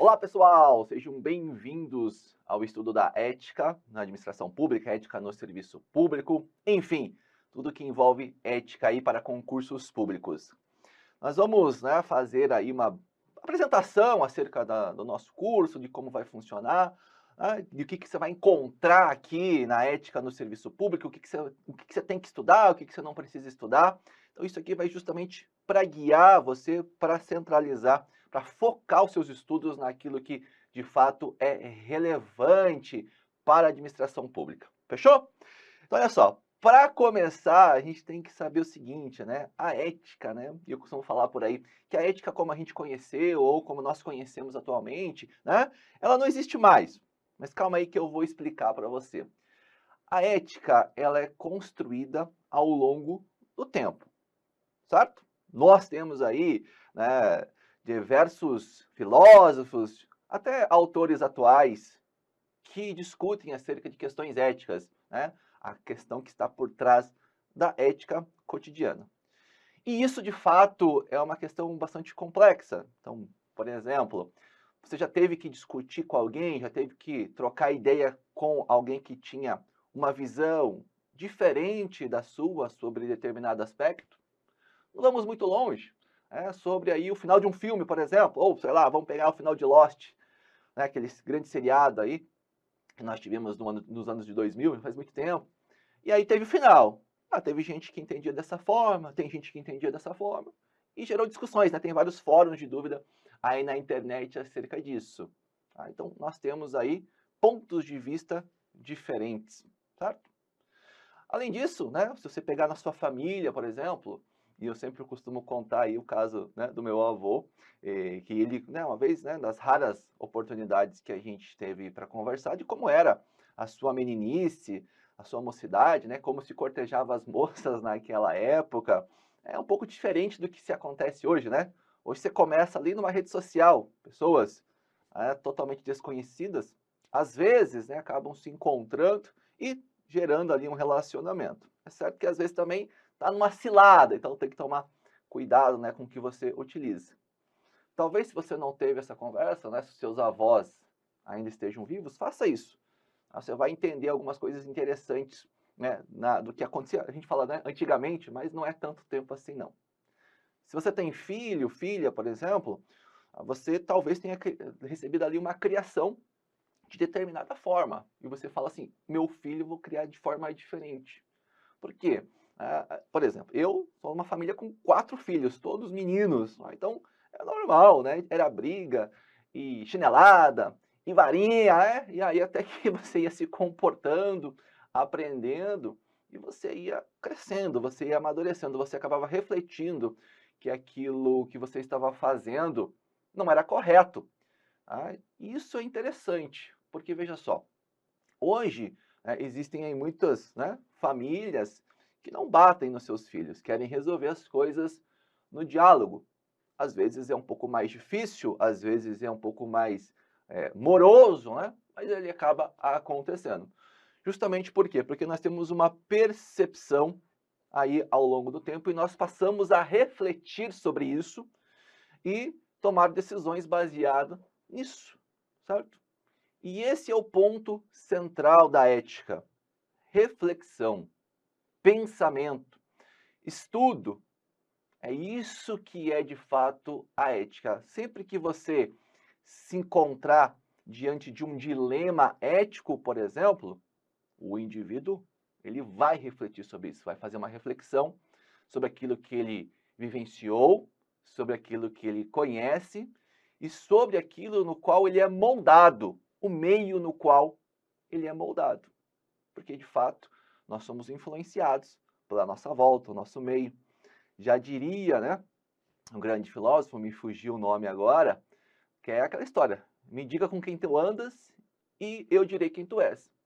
Olá, pessoal! Sejam bem-vindos ao estudo da ética na administração pública, ética no serviço público, enfim, tudo que envolve ética aí para concursos públicos. Nós vamos, fazer aí uma apresentação acerca do nosso curso, de como vai funcionar, de o que você vai encontrar aqui na ética no serviço público, o que você tem que estudar, o que você não precisa estudar. Então, isso aqui vai justamente para guiar você, para centralizar, para focar os seus estudos naquilo que de fato é relevante para a administração pública. Fechou? Então, olha só, para começar, a gente tem que saber o seguinte, né? A ética, né? E eu costumo falar por aí que a ética como a gente conheceu ou como nós conhecemos atualmente, né? Ela não existe mais. Mas calma aí que eu vou explicar para você. A ética, ela é construída ao longo do tempo, certo? Nós temos aí, né, diversos filósofos, até autores atuais, que discutem acerca de questões éticas, né? A questão que está por trás da ética cotidiana. E isso, de fato, é uma questão bastante complexa. Então, por exemplo, você já teve que discutir com alguém, já teve que trocar ideia com alguém que tinha uma visão diferente da sua sobre determinado aspecto? Não vamos muito longe, sobre aí o final de um filme, por exemplo, ou sei lá, vamos pegar o final de Lost, né, aquele grande seriado aí, que nós tivemos nos anos de 2000, faz muito tempo. E aí teve o final. Teve gente que entendia dessa forma, tem gente que entendia dessa forma. E gerou discussões, né? Tem vários fóruns de dúvida aí na internet acerca disso. Então, nós temos aí pontos de vista diferentes, certo? Além disso, né, se você pegar na sua família, por exemplo, e eu sempre costumo contar aí o caso, né, do meu avô, que ele, né, uma vez, né, das raras oportunidades que a gente teve para conversar de como era a sua meninice, a sua mocidade, né, como se cortejava as moças naquela época, é um pouco diferente do que se acontece hoje, né? Hoje você começa ali numa rede social, pessoas totalmente desconhecidas, às vezes, né, acabam se encontrando e gerando ali um relacionamento. É certo que às vezes também está numa cilada, então tem que tomar cuidado, né, com o que você utiliza. Talvez se você não teve essa conversa, né, se os seus avós ainda estejam vivos, faça isso. Você vai entender algumas coisas interessantes, né, do que acontecia. A gente fala, né, antigamente, mas não é tanto tempo assim não. Se você tem filho, filha, por exemplo, você talvez tenha recebido ali uma criação de determinada forma. E você fala assim: meu filho eu vou criar de forma diferente. Por quê? Por exemplo, eu sou uma família com 4 filhos, todos meninos. Então é normal, né? Era briga, e chinelada, e varinha, e aí até que você ia se comportando, aprendendo, e você ia crescendo, você ia amadurecendo, você acabava refletindo que aquilo que você estava fazendo não era correto. Isso é interessante, porque veja só, hoje existem aí muitas, né, famílias que não batem nos seus filhos, querem resolver as coisas no diálogo. Às vezes é um pouco mais difícil, às vezes é um pouco mais moroso, né? Mas ele acaba acontecendo. Justamente por quê? Porque nós temos uma percepção aí ao longo do tempo e nós passamos a refletir sobre isso e tomar decisões baseadas nisso, certo? E esse é o ponto central da ética: reflexão, pensamento, estudo. É isso que é de fato a ética. Sempre que você se encontrar diante de um dilema ético, por exemplo, o indivíduo ele vai refletir sobre isso, vai fazer uma reflexão sobre aquilo que ele vivenciou, sobre aquilo que ele conhece e sobre aquilo no qual ele é moldado, o meio no qual ele é moldado. Porque, de fato, nós somos influenciados pela nossa volta, o nosso meio. Já diria, né, um grande filósofo, me fugiu o nome agora, que é aquela história: me diga com quem tu andas e eu direi quem tu és.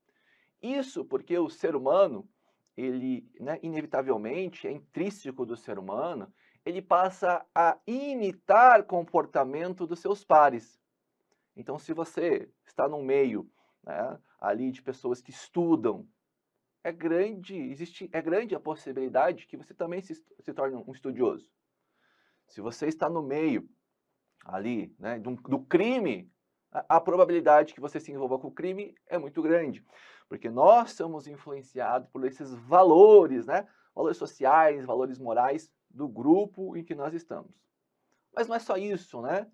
Isso porque o ser humano, ele, né, inevitavelmente, é intrínseco do ser humano, ele passa a imitar comportamento dos seus pares. Então, se você está num meio, né, ali de pessoas que estudam, é grande a possibilidade que você também se torne um estudioso. Se você está no meio ali, né, do crime, a probabilidade que você se envolva com o crime é muito grande, porque nós somos influenciados por esses valores, né? Valores sociais, valores morais do grupo em que nós estamos. Mas não é só isso, né?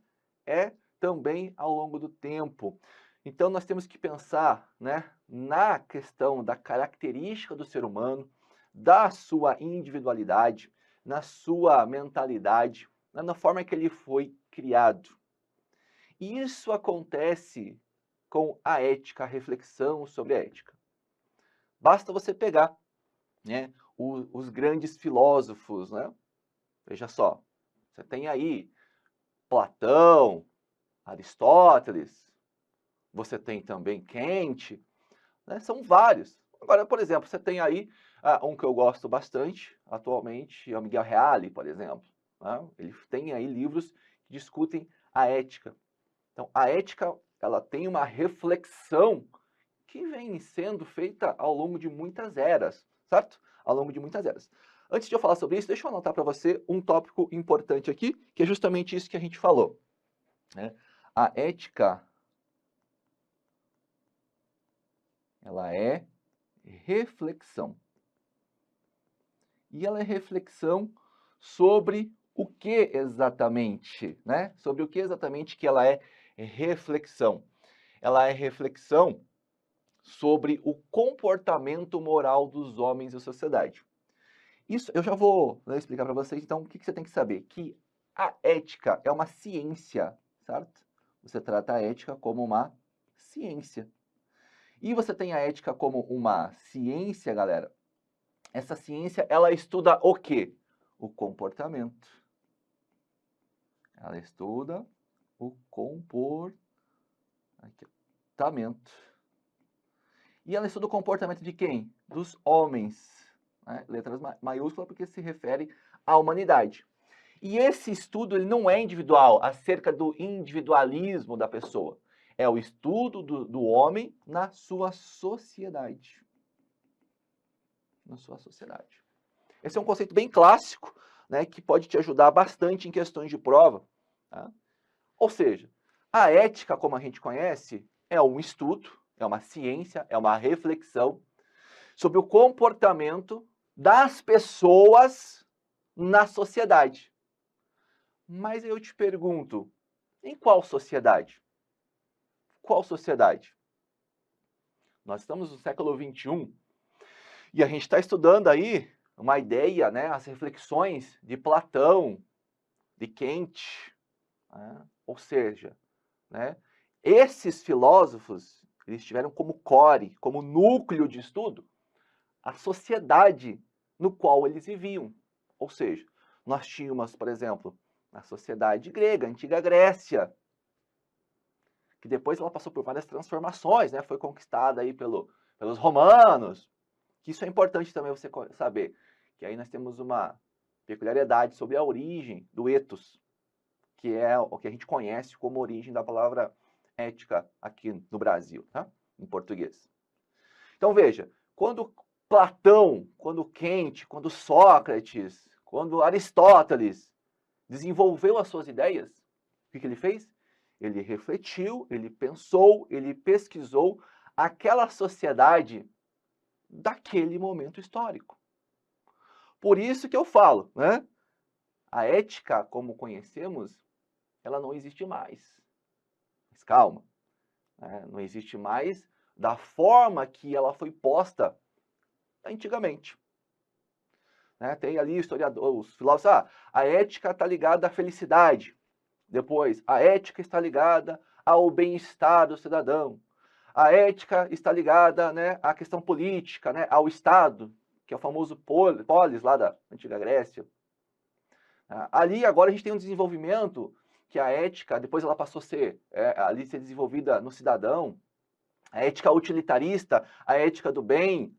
É também ao longo do tempo. Então nós temos que pensar, né, na questão da característica do ser humano, da sua individualidade, na sua mentalidade, né, na forma que ele foi criado. E isso acontece com a ética, a reflexão sobre a ética. Basta você pegar, né, os grandes filósofos, né? Veja só, você tem aí Platão, Aristóteles, você tem também Kant, né? São vários. Agora, por exemplo, você tem aí um que eu gosto bastante atualmente, é o Miguel Reale, por exemplo. Né? Ele tem aí livros que discutem a ética. Então, a ética, ela tem uma reflexão que vem sendo feita ao longo de muitas eras, certo? Ao longo de muitas eras. Antes de eu falar sobre isso, deixa eu anotar para você um tópico importante aqui, que é justamente isso que a gente falou. Né? A ética, ela é reflexão. E ela é reflexão sobre o que exatamente, né? Sobre o que exatamente que ela é reflexão. Ela é reflexão sobre o comportamento moral dos homens e sociedade. Isso eu já vou, né, explicar para vocês, então, o que você tem que saber? Que a ética é uma ciência, certo? Você trata a ética como uma ciência. E você tem a ética como uma ciência, galera. Essa ciência, ela estuda o quê? O comportamento. Ela estuda o comportamento. E ela estuda o comportamento de quem? Dos homens. Né? Letras maiúsculas porque se refere à humanidade. E esse estudo ele não é individual, acerca do individualismo da pessoa. É o estudo do homem na sua sociedade. Na sua sociedade. Esse é um conceito bem clássico, né, que pode te ajudar bastante em questões de prova. Tá? Ou seja, a ética, como a gente conhece, é um estudo, é uma ciência, é uma reflexão sobre o comportamento das pessoas na sociedade. Mas eu te pergunto, em qual sociedade? Qual sociedade? Nós estamos no século XXI e a gente está estudando aí uma ideia, né, as reflexões de Platão, de Kant, né? Ou seja, né, esses filósofos, eles tiveram como core, como núcleo de estudo, a sociedade no qual eles viviam. Ou seja, nós tínhamos, por exemplo, a sociedade grega, a antiga Grécia, que depois ela passou por várias transformações, né? Foi conquistada aí pelos romanos, que isso é importante também você saber, que aí nós temos uma peculiaridade sobre a origem do ethos, que é o que a gente conhece como origem da palavra ética aqui no Brasil, tá? Em português. Então veja, quando Platão, quando Kant, quando Sócrates, quando Aristóteles desenvolveu as suas ideias, o que ele fez? Ele refletiu, ele pensou, ele pesquisou aquela sociedade daquele momento histórico. Por isso que eu falo, né? A ética, como conhecemos, ela não existe mais. Mas calma, né? Não existe mais da forma que ela foi posta antigamente. Né? Tem ali os filósofos, a ética está ligada à felicidade. Depois, a ética está ligada ao bem-estar do cidadão. A ética está ligada, né, à questão política, né, ao Estado, que é o famoso polis lá da antiga Grécia. Ali agora a gente tem um desenvolvimento que a ética, depois ela passou a ser, ser desenvolvida no cidadão. A ética utilitarista, a ética do bem.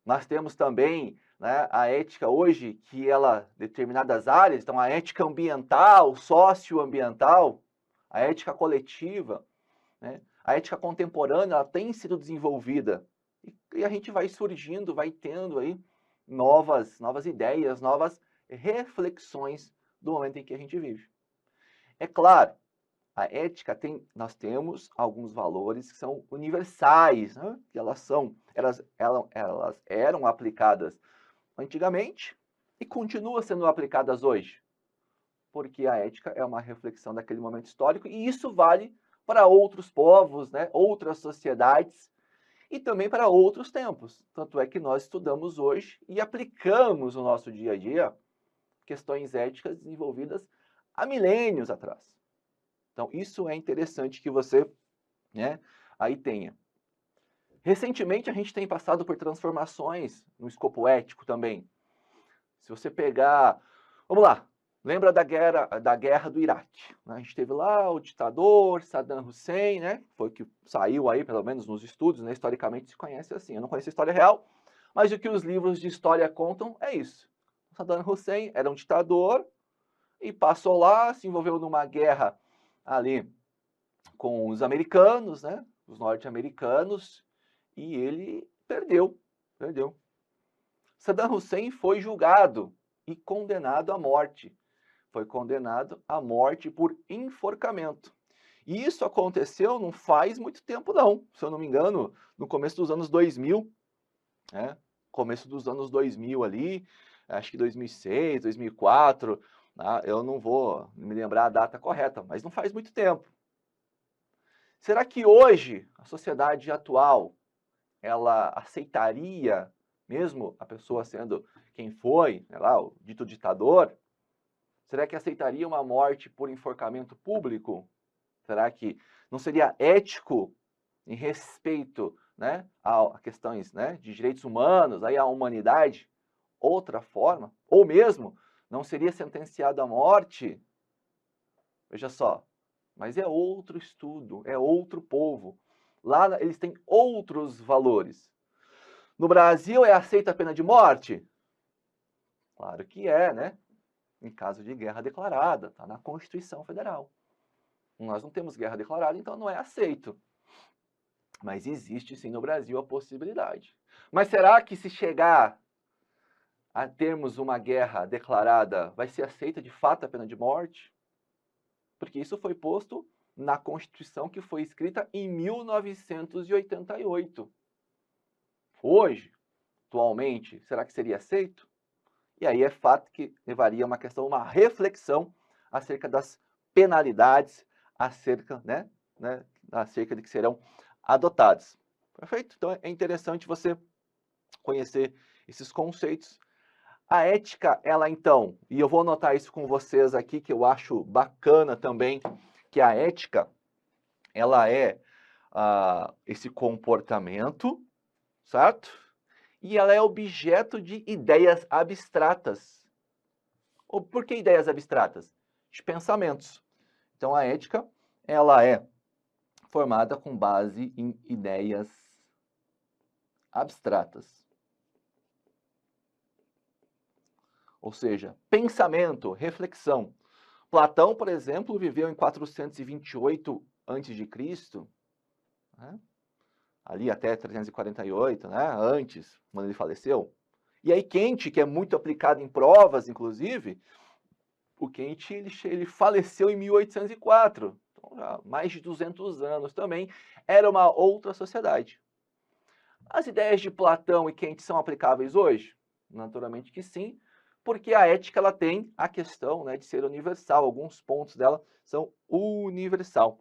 Nós temos também, né, a ética hoje, que ela, determinadas áreas, então a ética ambiental, socioambiental, a ética coletiva, né, a ética contemporânea, ela tem sido desenvolvida. E a gente vai surgindo, vai tendo aí novas ideias, novas reflexões do momento em que a gente vive. É claro A ética nós temos alguns valores que são universais, né? Que elas eram aplicadas antigamente e continuam sendo aplicadas hoje, porque a ética é uma reflexão daquele momento histórico e isso vale para outros povos, né? Outras sociedades e também para outros tempos. Tanto é que nós estudamos hoje e aplicamos no nosso dia a dia questões éticas desenvolvidas há milênios atrás. Então, isso é interessante que você, né, aí tenha. Recentemente, a gente tem passado por transformações no escopo ético também. Se você pegar... Vamos lá. Lembra da guerra do Iraque? A gente teve lá o ditador Saddam Hussein, né? Foi que saiu aí, pelo menos nos estudos, né? Historicamente se conhece assim. Eu não conheço a história real, mas o que os livros de história contam é isso. Saddam Hussein era um ditador e passou lá, se envolveu numa guerra ali com os americanos, né? Os norte-americanos, e ele perdeu. Saddam Hussein foi julgado e condenado à morte. Foi condenado à morte por enforcamento. E isso aconteceu não faz muito tempo, não. Se eu não me engano, no começo dos anos 2000, né? Começo dos anos 2000 ali, acho que 2006, 2004, né? Eu não vou me lembrar a data correta, mas não faz muito tempo. Será que hoje, a sociedade atual, ela aceitaria, mesmo a pessoa sendo quem foi, né, lá, o dito ditador, será que aceitaria uma morte por enforcamento público? Será que não seria ético em respeito, né, a questões, né, de direitos humanos, aí a humanidade, outra forma? Ou mesmo, não seria sentenciado à morte? Veja só, mas é outro estudo, é outro povo. Lá eles têm outros valores. No Brasil é aceita a pena de morte? Claro que é, né? Em caso de guerra declarada, está na Constituição Federal. Nós não temos guerra declarada, então não é aceito. Mas existe sim no Brasil a possibilidade. Mas será que se chegar a termos uma guerra declarada, vai ser aceita de fato a pena de morte? Porque isso foi posto na Constituição que foi escrita em 1988. Hoje, atualmente, será que seria aceito? E aí é fato que levaria a uma questão, uma reflexão acerca das penalidades, acerca de que serão adotadas. Perfeito? Então é interessante você conhecer esses conceitos. A ética, ela então, e eu vou anotar isso com vocês aqui, que eu acho bacana também, que a ética, ela é esse comportamento, certo? E ela é objeto de ideias abstratas. Por que ideias abstratas? De pensamentos. Então, a ética, ela é formada com base em ideias abstratas. Ou seja, pensamento, reflexão. Platão, por exemplo, viveu em 428 a.C., né? Ali até 348, né? Antes, quando ele faleceu. E aí Kant, que é muito aplicado em provas, inclusive, o Kant ele faleceu em 1804, então já mais de 200 anos também, era uma outra sociedade. As ideias de Platão e Kant são aplicáveis hoje? Naturalmente que sim, porque a ética ela tem a questão, né, de ser universal, alguns pontos dela são universal.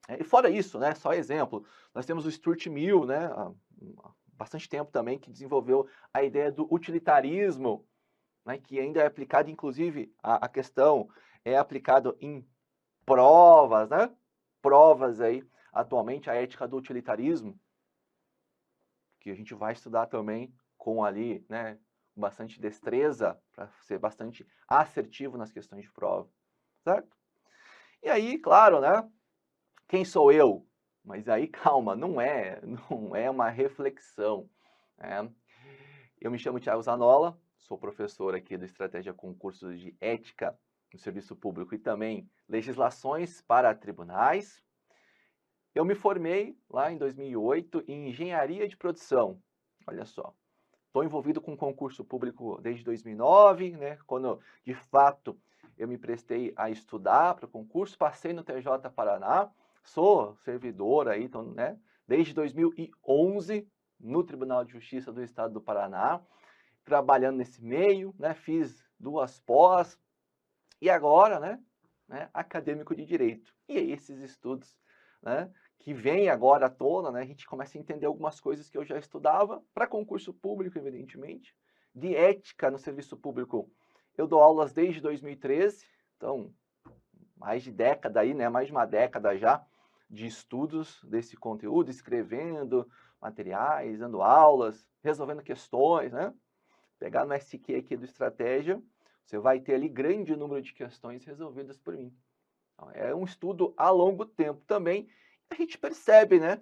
E fora isso, né, só exemplo, nós temos o Stuart Mill, né, há bastante tempo também, que desenvolveu a ideia do utilitarismo, né, que ainda é aplicado, inclusive, a questão é aplicado em provas, né? Provas aí, atualmente, a ética do utilitarismo, que a gente vai estudar também com ali, né, bastante destreza, para ser bastante assertivo nas questões de prova, certo? E aí, claro, né, quem sou eu? Mas aí, calma, não é uma reflexão, né? Eu me chamo Thiago Zanola, sou professor aqui do Estratégia Concursos de Ética no Serviço Público e também Legislações para Tribunais. Eu me formei lá em 2008 em Engenharia de Produção. Olha só, estou envolvido com concurso público desde 2009, né, quando de fato eu me prestei a estudar para o concurso, passei no TJ Paraná, sou servidor aí, então, né, desde 2011 no Tribunal de Justiça do Estado do Paraná, trabalhando nesse meio, né, fiz 2 pós e agora, né, acadêmico de direito. E aí esses estudos, né, que vêm agora à tona, né, a gente começa a entender algumas coisas que eu já estudava para concurso público, evidentemente, de ética no serviço público. Eu dou aulas desde 2013, então mais de década aí, né, mais de uma década já de estudos desse conteúdo, escrevendo materiais, dando aulas, resolvendo questões, né? Pegar no SQ aqui do Estratégia, você vai ter ali grande número de questões resolvidas por mim. Então, é um estudo a longo tempo também. A gente percebe, né,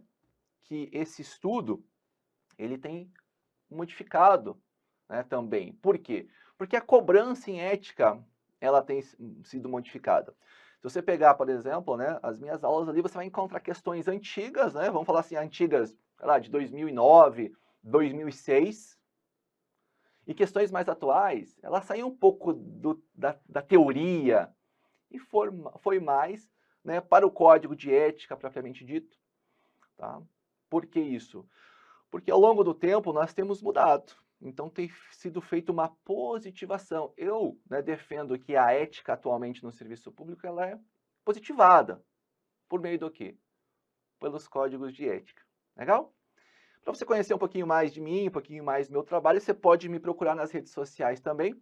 que esse estudo ele tem modificado, né, também. Por quê? Porque a cobrança em ética ela tem sido modificada. Se você pegar, por exemplo, né, as minhas aulas ali, você vai encontrar questões antigas, né, vamos falar assim, antigas, sei lá, de 2009, 2006, e questões mais atuais, elas saem um pouco da teoria e foi mais, né, para o código de ética propriamente dito. Tá? Por que isso? Porque ao longo do tempo nós temos mudado. Então tem sido feita uma positivação. Eu, né, defendo que a ética atualmente no serviço público ela é positivada. Por meio do quê? Pelos códigos de ética. Legal? Para você conhecer um pouquinho mais de mim, um pouquinho mais do meu trabalho, você pode me procurar nas redes sociais também.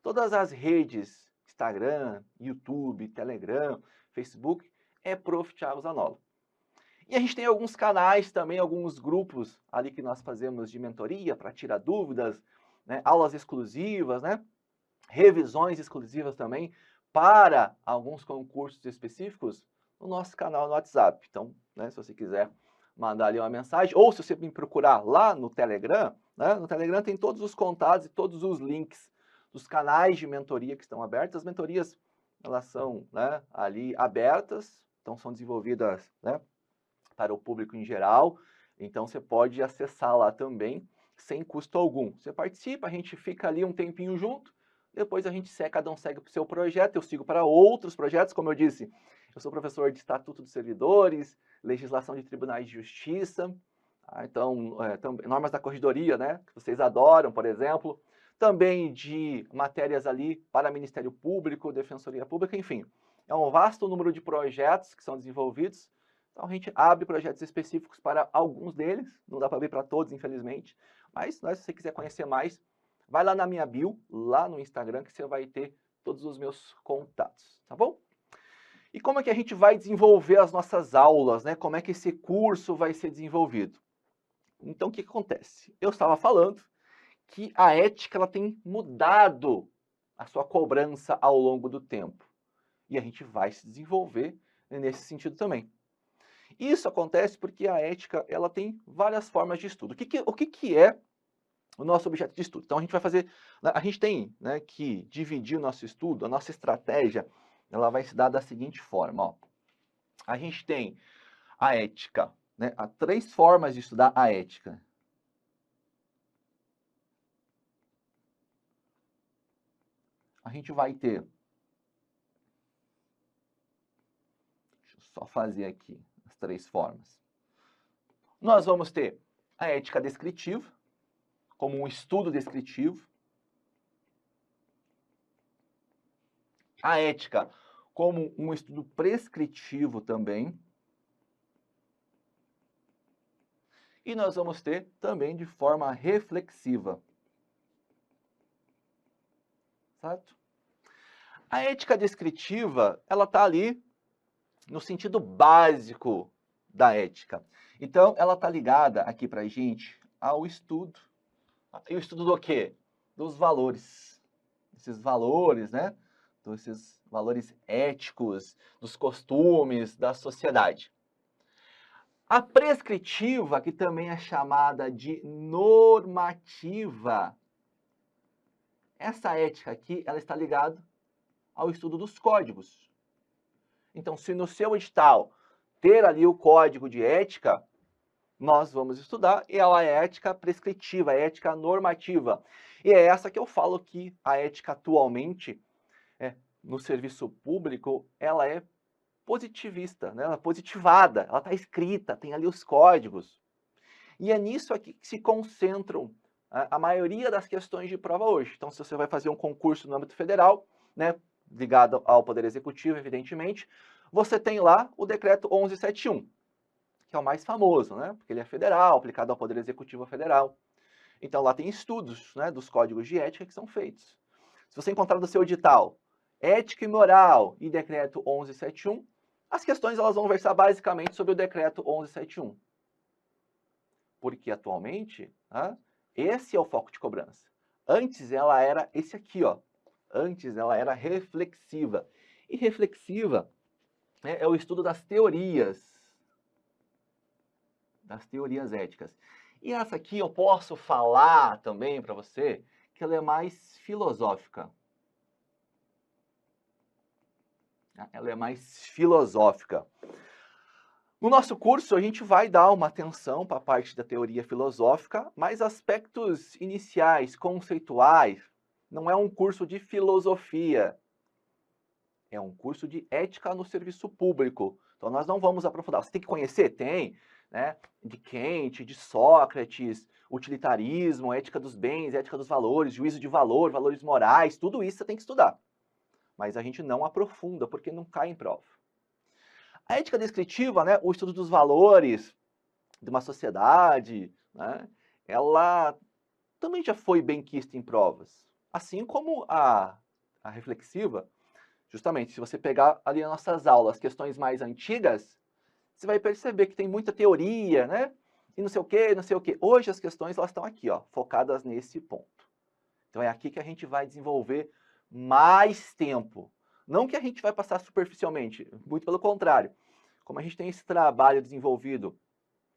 Todas as redes, Instagram, YouTube, Telegram, Facebook, é Prof. Thiago Zanola. E a gente tem alguns canais também, alguns grupos ali que nós fazemos de mentoria para tirar dúvidas, né? Aulas exclusivas, né? Revisões exclusivas também para alguns concursos específicos no nosso canal no WhatsApp. Então, né, se você quiser mandar ali uma mensagem, ou se você me procurar lá no Telegram, né? No Telegram tem todos os contatos e todos os links dos canais de mentoria que estão abertos. As mentorias, elas são, né, ali abertas, então são desenvolvidas, né, para o público em geral, então você pode acessar lá também sem custo algum. Você participa, a gente fica ali um tempinho junto, depois a gente segue, cada um segue para o seu projeto, eu sigo para outros projetos, como eu disse, eu sou professor de Estatuto dos Servidores, legislação de tribunais de justiça, então, normas da corredoria, né, que vocês adoram, por exemplo, também de matérias ali para Ministério Público, Defensoria Pública, enfim. É um vasto número de projetos que são desenvolvidos. Então, a gente abre projetos específicos para alguns deles, não dá para abrir para todos, infelizmente, mas se você quiser conhecer mais, vai lá na minha bio, lá no Instagram, que você vai ter todos os meus contatos, tá bom? E como é que a gente vai desenvolver as nossas aulas, né? Como é que esse curso vai ser desenvolvido? Então, o que acontece? Eu estava falando que a ética ela tem mudado a sua cobrança ao longo do tempo. E a gente vai se desenvolver nesse sentido também. Isso acontece porque a ética ela tem várias formas de estudo. O que é o nosso objeto de estudo? Então a gente vai fazer, a gente tem, né, que dividir o nosso estudo, a nossa estratégia, ela vai se dar da seguinte forma. Ó. A gente tem a ética, né, há 3 formas de estudar a ética. A gente vai ter, deixa eu só fazer aqui as 3 formas. Nós vamos ter a ética descritiva, como um estudo descritivo. A ética como um estudo prescritivo também. E nós vamos ter também de forma reflexiva. Certo? A ética descritiva, ela está ali no sentido básico da ética. Então, ela está ligada aqui para a gente ao estudo. E o estudo do quê? Dos valores. Esses valores, né? Esses valores éticos, dos costumes da sociedade. A prescritiva, que também é chamada de normativa, essa ética aqui, ela está ligada ao estudo dos códigos. Então, se no seu edital ter ali o código de ética, nós vamos estudar, e ela é ética prescritiva, é ética normativa. E é essa que eu falo que a ética atualmente no serviço público, ela é positivista, né? Ela é positivada, ela está escrita, tem ali os códigos. E é nisso aqui que se concentram a maioria das questões de prova hoje. Então, se você vai fazer um concurso no âmbito federal, né, ligado ao Poder Executivo, evidentemente, você tem lá o Decreto 1171, que é o mais famoso, né, porque ele é federal, aplicado ao Poder Executivo Federal. Então, lá tem estudos, né, dos códigos de ética que são feitos. Se você encontrar no seu edital Ética e Moral e Decreto 1171, as questões elas vão versar basicamente sobre o Decreto 1171. Porque atualmente, esse é o foco de cobrança. Antes ela era esse aqui, ó. Antes ela era reflexiva. E reflexiva, né, é o estudo das teorias éticas. E essa aqui eu posso falar também para você que ela é mais filosófica. Ela é mais filosófica. No nosso curso, a gente vai dar uma atenção para a parte da teoria filosófica, mas aspectos iniciais, conceituais, não é um curso de filosofia. É um curso de ética no serviço público. Então, nós não vamos aprofundar. Você tem que conhecer? Tem, né? De Kant, de Sócrates, utilitarismo, ética dos bens, ética dos valores, juízo de valor, valores morais, tudo isso você tem que estudar. Mas a gente não aprofunda, porque não cai em prova. A ética descritiva, né, o estudo dos valores de uma sociedade, né, ela também já foi bem quista em provas. Assim como a reflexiva, justamente, se você pegar ali nas nossas aulas, questões mais antigas, você vai perceber que tem muita teoria, né? E não sei o quê, não sei o quê. Hoje as questões elas estão aqui, ó, focadas nesse ponto. Então é aqui que a gente vai desenvolver mais tempo. Não que a gente vai passar superficialmente, muito pelo contrário. Como a gente tem esse trabalho desenvolvido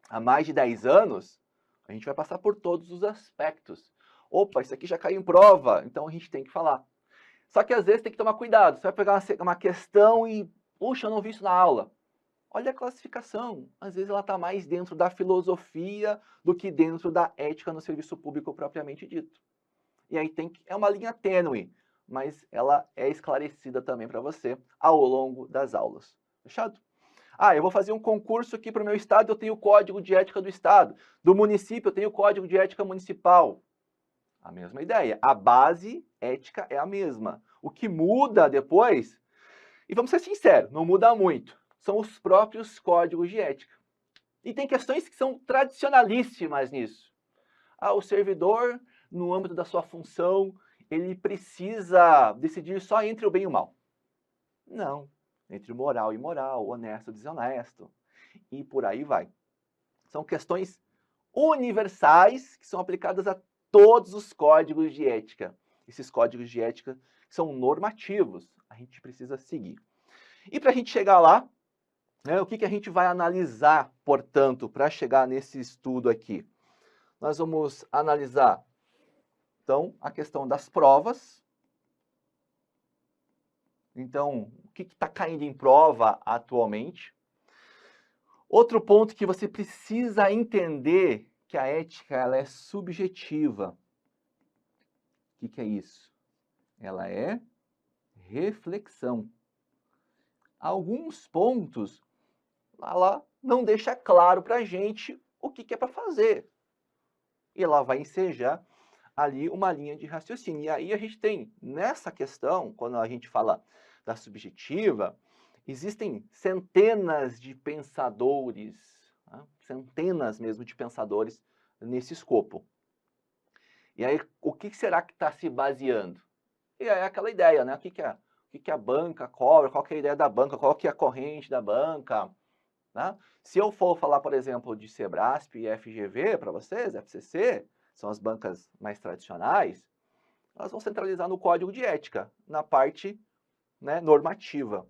há mais de 10 anos, a gente vai passar por todos os aspectos. Opa, isso aqui já caiu em prova, então a gente tem que falar. Só que às vezes tem que tomar cuidado. Você vai pegar uma questão e, puxa, eu não vi isso na aula. Olha a classificação. Às vezes ela está mais dentro da filosofia do que dentro da ética no serviço público propriamente dito. E aí é uma linha tênue, mas ela é esclarecida também para você ao longo das aulas. Fechado? Eu vou fazer um concurso aqui para o meu estado, eu tenho o código de ética do estado. Do município, eu tenho o código de ética municipal. A mesma ideia. A base ética é a mesma. O que muda depois, e vamos ser sinceros, não muda muito, são os próprios códigos de ética. E tem questões que são tradicionalíssimas nisso. O servidor, no âmbito da sua função, ele precisa decidir só entre o bem e o mal. Não. Entre o moral e imoral, honesto e desonesto. E por aí vai. São questões universais que são aplicadas a todos os códigos de ética. Esses códigos de ética são normativos. A gente precisa seguir. E para a gente chegar lá, né, o que a gente vai analisar, portanto, para chegar nesse estudo aqui? Nós vamos analisar, então, a questão das provas. Então, o que está caindo em prova atualmente? Outro ponto que você precisa entender que a ética ela é subjetiva. O que é isso? Ela é reflexão. Alguns pontos, ela não deixa claro para a gente o que é para fazer. E ela vai ensejar ali uma linha de raciocínio. E aí a gente tem, nessa questão, quando a gente fala da subjetiva, existem centenas de pensadores, né? Centenas mesmo de pensadores nesse escopo. E aí, o que será que está se baseando? E é aquela ideia, né? O que a banca cobra, qual que é a ideia da banca, qual que é a corrente da banca, né? Se eu for falar, por exemplo, de Sebrasp e FGV para vocês, FCC, são as bancas mais tradicionais, elas vão centralizar no código de ética, na parte, né, normativa.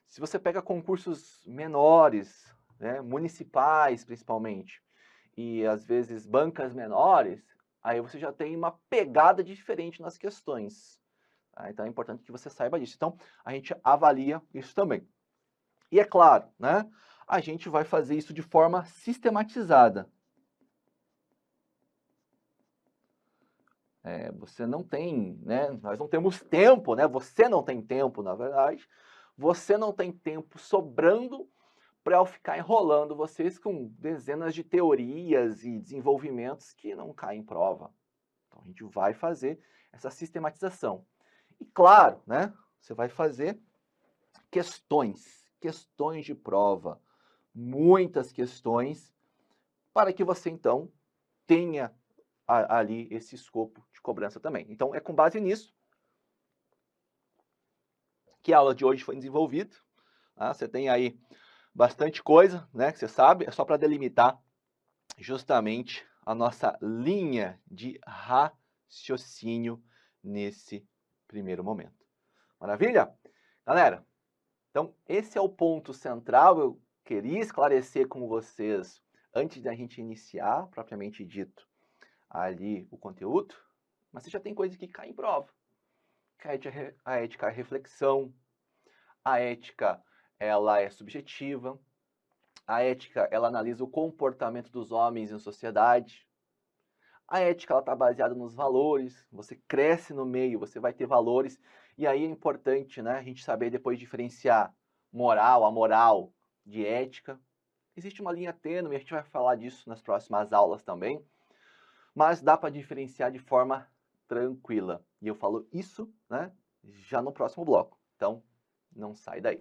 Se você pega concursos menores, né, municipais principalmente, e às vezes bancas menores, aí você já tem uma pegada diferente nas questões. Tá? Então é importante que você saiba disso. Então a gente avalia isso também. E é claro, né, a gente vai fazer isso de forma sistematizada. Você não tem, né? Nós não temos tempo, né? Você não tem tempo, na verdade. Você não tem tempo sobrando para eu ficar enrolando vocês com dezenas de teorias e desenvolvimentos que não caem em prova. Então a gente vai fazer essa sistematização. E claro, né? Você vai fazer questões de prova, muitas questões, para que você então tenha ali esse escopo de cobrança também. Então é com base nisso que a aula de hoje foi desenvolvida. Tá? Você tem aí bastante coisa, né, que você sabe, é só para delimitar justamente a nossa linha de raciocínio nesse primeiro momento. Maravilha? Galera, então esse é o ponto central, eu queria esclarecer com vocês antes da gente iniciar, propriamente dito, ali o conteúdo, mas você já tem coisa que cai em prova. A ética é reflexão, a ética ela é subjetiva, a ética ela analisa o comportamento dos homens em sociedade, a ética ela está baseada nos valores, você cresce no meio, você vai ter valores, e aí é importante, né, a gente saber depois diferenciar a moral de ética. Existe uma linha tênue, a gente vai falar disso nas próximas aulas também, mas dá para diferenciar de forma tranquila. E eu falo isso, né, já no próximo bloco. Então, não sai daí.